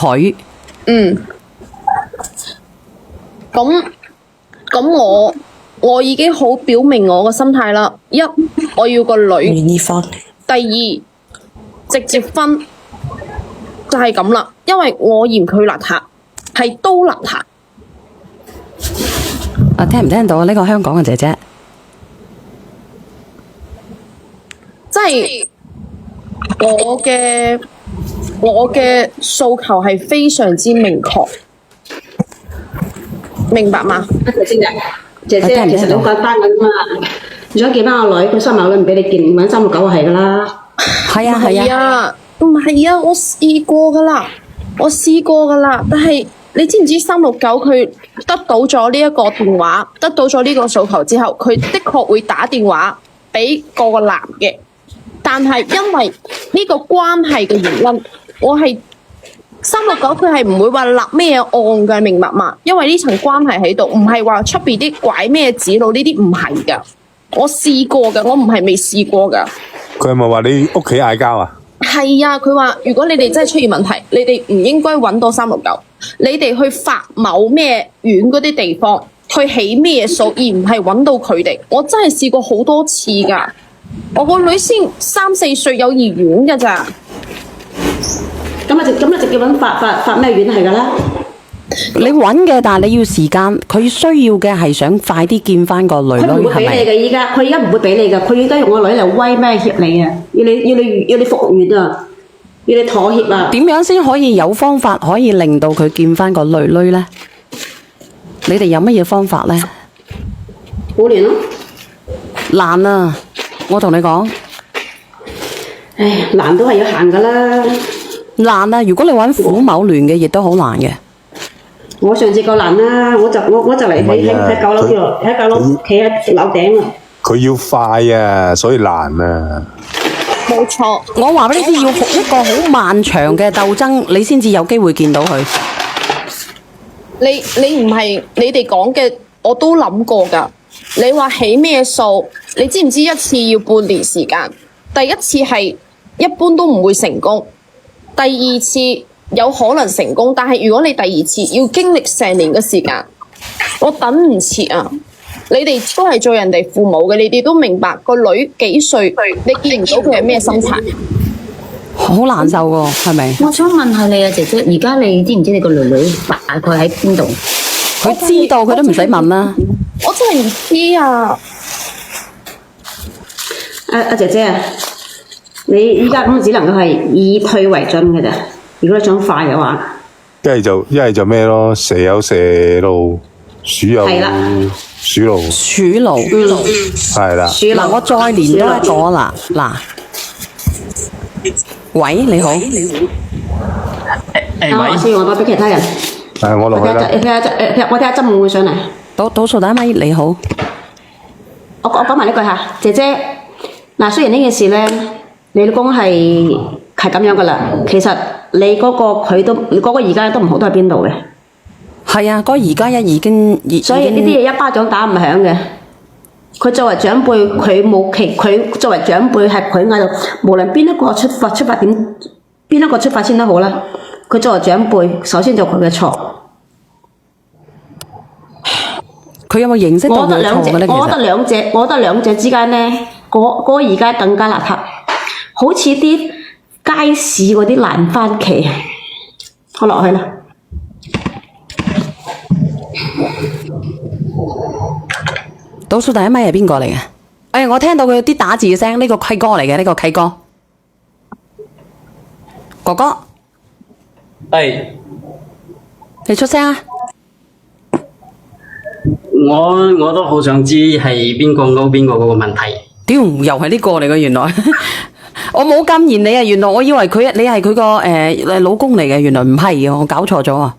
佢。咁我已經好表明我個心態啦。一，我要個女；第二，直接分，就係咁啦。因為我嫌佢邋遢，係都邋遢。啊，聽唔聽到呢個香港嘅姐姐？即係我嘅訴求係非常之明確，明白嗎？姐姐，其實好簡單㗎嘛。你想見翻個女，佢三樓女唔俾你見，揾369就係㗎啦。係啊係啊，唔係啊，我試過㗎啦，但係你知唔知369佢得到咗呢一個電話，得到咗呢個訴求之後，佢的確會打電話俾個男嘅，但係因為呢個關係嘅原因，我係369佢係唔會話立咩案嘅，明白嘛？因為呢層關係喺度，唔係話出邊啲拐咩指路呢啲唔係㗎。我試過㗎，我唔係未試過㗎。佢係咪話你屋企嗌交啊？係啊，佢話如果你哋真係出現問題，你哋唔應該揾到369，你哋去發某咩院嗰啲地方去起咩數，而唔係揾到佢哋。我真係試過好多次㗎。我個女先3、4歲幼兒園㗎咋。咁你直接揾發咩院係㗎啦？你揾嘅，但係你要時間，佢需要嘅係想快啲見翻個女女，佢唔會俾你嘅，佢而家唔會俾你㗎，佢而家用個女嚟威咩脅你啊？要你復原啊，要你妥協啊。點樣先可以有方法可以令到佢見翻個女女呢？你哋有乜嘢方法呢？互聯咯。難啊！我同你講，唉，難都係要行㗎啦。難啊！如果你揾父母聯嘅，亦都好難嘅。我上次夠難啦，我就嚟喺9樓度，喺9樓企喺樓頂啊。佢要快啊，所以難啊。冇錯，我話俾你知，要一個好漫長嘅鬥爭，你先至有機會見到佢。你唔係你哋講嘅，我都諗過㗎。你話起咩數？你知唔知一次要半年時間？第一次係一般都唔會成功，第二次有可能成功，但係如果你第二次要經歷成年嘅時間，我等唔切啊！你哋都係做人哋父母嘅，你哋都明白個女幾歲，你見唔到佢係咩心態，好難受喎，係咪？我想問下你啊，姐姐，而家你知唔知你個女女大概喺邊度？佢知道，佢都唔使問啦。我真係唔知啊！姐姐啊，你依家咁只能夠係以退為進嘅咋。如果你想快嘅話，一係就咩咯？蛇有蛇路，鼠有鼠路。鼠路，係啦。嗱，我再連多一個啦。嗱，喂，你好。我先我俾其他人。我落去啦。我睇下針會唔會上嚟。倒數第一咪，你好。我講埋呢句嚇，姐姐。嗱，雖然呢件事咧，你老公係咁樣噶啦，其實你嗰個佢都，你嗰個而家都唔好，都喺邊度嘅？係啊，嗰個而家已經所以呢啲嘢一巴掌打唔響嘅。佢作為長輩，佢作為長輩係佢嗌到，無論邊一個出發點，邊一個出發先都好啦。佢作為長輩，首先就佢嘅錯。佢有冇認識到佢嘅錯嘅咧？我覺得兩者之間咧，嗰個而家更加邋遢，好似啲街市嗰啲爛番茄。我落去啦。倒數第一咪係邊個嚟嘅？我聽到佢有啲打字嘅聲，呢個契哥嚟嘅，呢個契哥。哥哥。係。你出聲啊！我都好想知係邊個勾邊個嗰個問題。屌，又係呢個嚟嘅原來。我冇咁嫌你啊，原來我以為你係佢個老公嚟嘅，原來唔係嘅，我搞錯咗啊。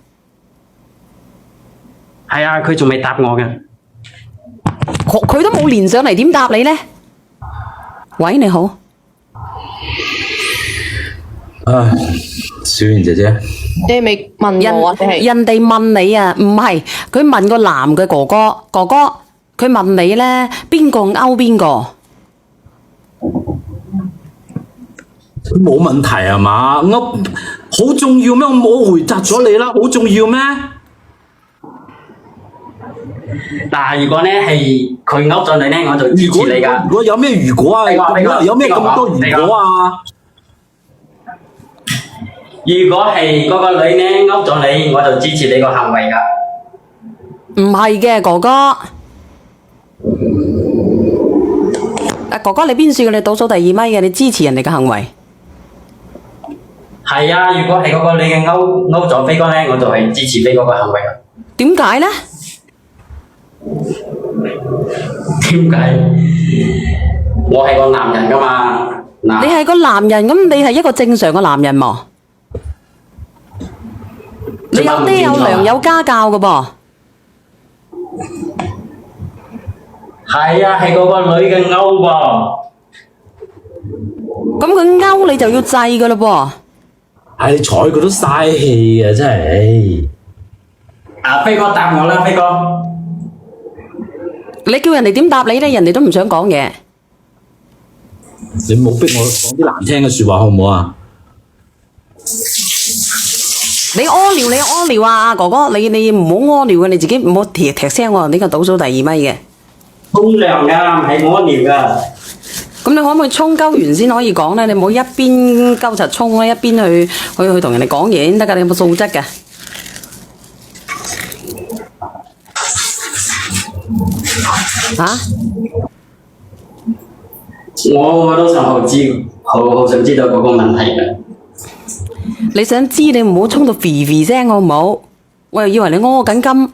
係啊，佢仲未答我嘅。佢都冇連上嚟，點答你呢？喂，你好。小妍姐姐。你係咪問我啊？人哋問你啊，唔係佢問個男嘅哥哥，佢問你咧，邊個勾邊個？冇問題係嘛？勾好重要咩？我回答咗你啦，好重要咩？嗱，如果咧係佢勾咗你咧，我就支持你噶。如果有咩如果啊？有咩咁多如果啊？如果係嗰個女咧勾咗你，我就支持你個行為噶。唔係嘅，哥哥。哥哥，你邊算嘅？你倒數第二咪嘅，你支持人哋嘅行為。係啊，如果係嗰個女嘅勾咗飛哥咧，我就係支持飛哥嘅行為噶。點解呢？點解？我係個男人噶嘛。嗱，你係個男人，咁你係一個正常嘅男人喎。你有爹有娘有家教嘅噃。係啊，係嗰個女嘅勾噃。咁佢勾你就要制嘅嘞噃。係你睬佢都嘥氣啊！真係。啊，飛哥答我啦，飛哥。你叫人哋點答你咧？人哋都唔想講嘢。你冇逼我講啲難聽嘅説話好唔好啊？你屙尿啊，哥哥，你唔好屙尿嘅，你自己唔好踢聲喎。呢個倒數第二咪嘅。沖涼噶，唔係屙尿噶。咁你可唔可以沖鳩完先可以講咧？你唔好一邊鳩柒沖咧，一邊去同人哋講嘢先得㗎。你有冇素質㗎？嚇？我都想好想知道嗰個問題嘅。你想知你唔好沖到肥肥聲好唔好？我又以為你屙緊金。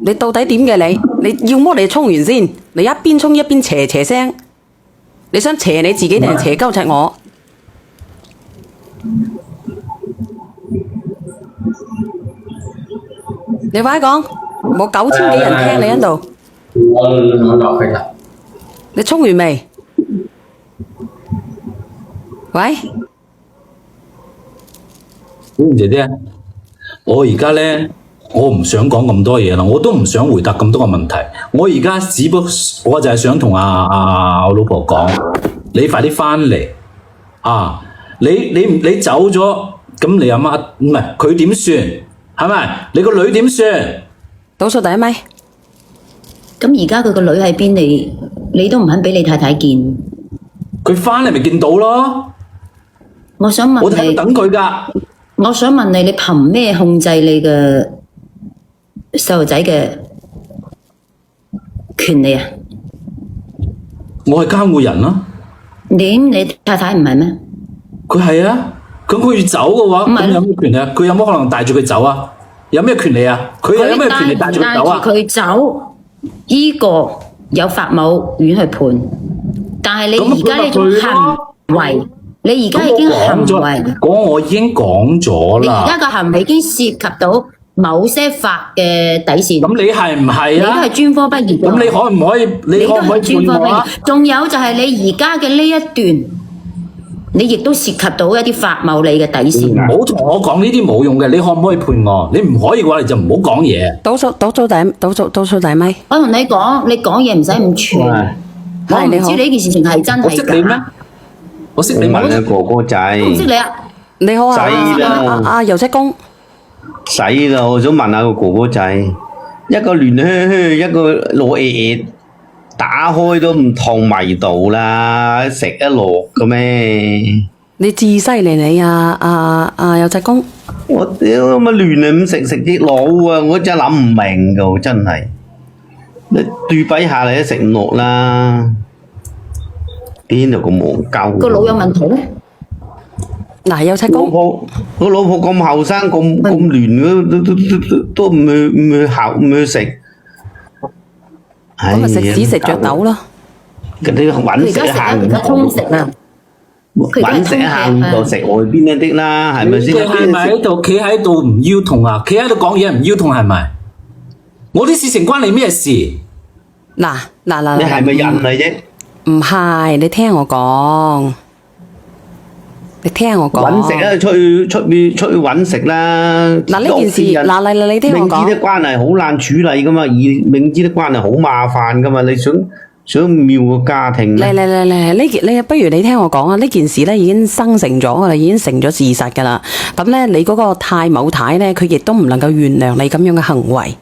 你到底點嘅你？你要麼你沖完先，你一邊沖一邊邪聲。你想邪你自己定係邪鳩柒我？你快啲講，冇9000幾人聽你喺度。我落去啦。你沖完未？喂？姐姐，我而家咧，我唔想講咁多嘢啦，我都唔想回答咁多個問題。我而家我就係想同我老婆講，你快啲翻嚟啊！你走咗，咁你阿媽唔係佢點算？係咪？你個女點算？倒數第一咪。咁而家佢個女喺邊？你都唔肯俾你太太見。佢翻嚟咪見到咯。我想問我喺你，度等佢㗎。我想問你，你憑咩控制你嘅細路仔嘅權利啊？我係監護人咯。點？你太太唔係咩？佢係啊，咁佢要走嘅話，咁有咩權利啊？佢有冇可能帶住佢走啊？有咩權利啊？佢有咩權利帶住佢走啊？帶住佢走，依個有法務院去判。但係你而家呢種行為，你而家已經行為，我已經講咗啦。你而家個行為已經涉及到某些法嘅底線。咁你係唔係你都啊？係專科畢業㗎。咁你可唔可以？你可唔可以專科畢業判我啊？仲有就係你而家嘅呢一段，你亦都涉及到一啲法某你嘅底線。唔好同我講呢啲冇用嘅，你可唔可以判我？你唔可以嘅話，你就唔好講嘢。倒數第咪。我同你講，你講嘢唔使咁串。我唔知你呢件事情係真我識你咩係假。？我識你咩？問啊哥哥仔，我唔識你啊！你好啊，仔啦油漆工。死啦！我想問下個哥哥仔，一個亂靴靴，一個攞嘢，打開都唔同味道啦，食得落嘅咩？你至犀利你啊油漆工。我屌咁啊亂啊咁食啲腦啊！我真係諗唔明噶，真係。你對比下你都食唔落啦，邊度咁戇鳩？個腦有問題咧？嗱，油漆工。老婆，個老婆咁後生咁亂，都唔去食。咁咪食屎食着豆咯。嗰啲佢揾食而家食啊，而家通食啊！佢而揾食一家下就食外邊一啲啦，係咪先？佢係咪喺度企喺度唔腰痛啊？企喺度講嘢唔腰痛係咪？我啲事情關你咩事？嗱，你係咪人嚟啫？唔係，你聽我講。揾食啊，出去揾食啦。嗱呢件事，嗱你聽我講。明知啲關係好難處理噶嘛，明知啲關係好麻煩噶嘛，你想想妙個家庭嚟咧。嚟嚟嚟，呢件你不如你聽我講啊！呢件事咧已經生成咗噶啦，已經成咗事實噶啦。咁咧，你嗰個太某太咧，佢亦都唔能夠原諒你咁樣嘅行為，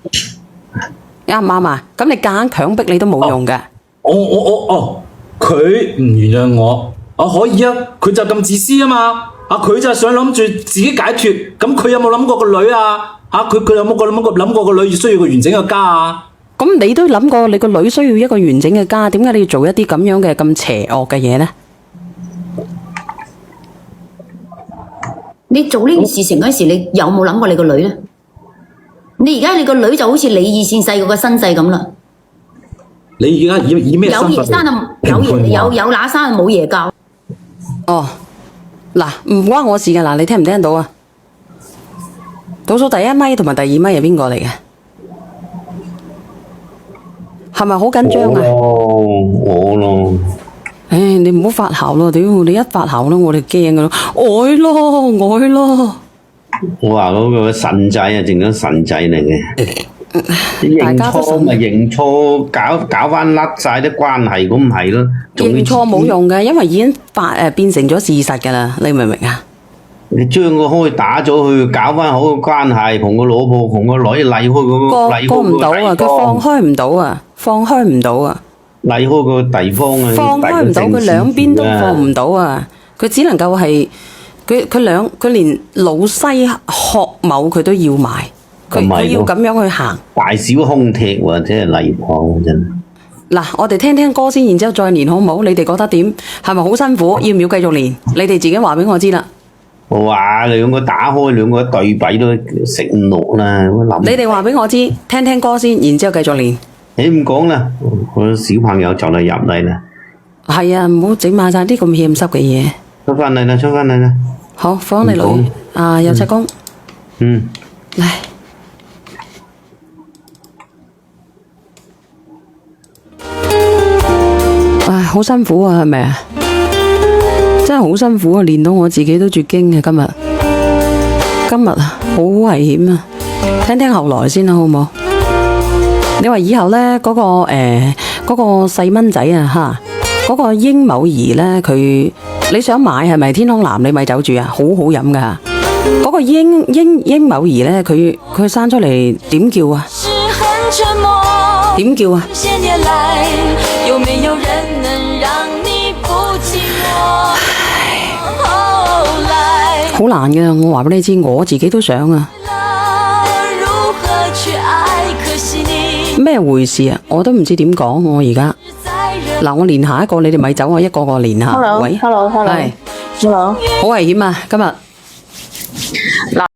啱唔啱啊？咁你夾硬強迫你都冇用嘅。佢唔原諒我，可以啊，佢就咁自私啊嘛，佢就係想諗住自己解脫，咁佢有冇諗過個女啊？佢有冇諗過個女需要個完整嘅家啊？咁你都諗過你個女需要一個完整嘅家，點解你要做一啲咁樣嘅咁邪惡嘅嘢呢？你做呢件事情嗰時，你有冇諗過你個女呢？你而家你個女就好似你以前細個嘅身世咁啦。你而家以咩身份有爺生啊，有乸生冇爺教。哦，嗱，唔關我事噶，嗱，你聽唔聽到啊？倒數第一咪同埋第二咪係邊個嚟嘅？係咪好緊張啊？我咯，唉，你唔好發姣咯，屌！你一發姣咯，我哋驚噶咯，愛咯。我話嗰個神仔啊，淨咗神仔嚟嘅。認錯咪認錯，搞翻甩晒啲關係，咁唔係咯？認錯冇用嘅，因為已經變成咗事實噶啦，你明唔明啊？你將個開打咗佢，搞翻好個關係，同個老婆同個女離開過唔到啊！佢放開唔到啊！離開個地方啊！放開唔到，佢兩邊都放唔到啊！佢只能夠係佢連老西學某佢都要埋，佢要咁樣去行。大小空踢或者係離譜真係。嗱，我哋聽聽歌先，然之後再練好唔好？你哋覺得點？係咪好辛苦？要唔要繼續練？你哋自己話俾我知啦。我話兩個打開，兩個對比都食唔落啦。我諗你哋話俾我知，聽聽歌先，然之後繼續練。你唔講啦，個小朋友就嚟入嚟啦。係啊，唔好整埋晒啲咁欠濕嘅嘢。出翻嚟啦！好，放你女啊，有七公。嚟。唉，好辛苦啊，係咪啊？真係好辛苦啊，練到我自己都絕經啊！今日啊，好危險啊！聽聽後來先啦，好唔好？你話以後呢，嗰個細蚊仔啊，嗰個英某兒呢，佢你想買係咪天空藍？你咪走住啊，好好飲噶。嗰個英某兒呢，佢生出嚟點叫啊？點叫啊？好難嘅，我話俾你知，我自己都想啊。咩回事啊？我都唔知點講，我而家嗱，我連下一個，你哋咪走，我一個個連下。Hello，喂 hello，係 hello，好危險啊！今日。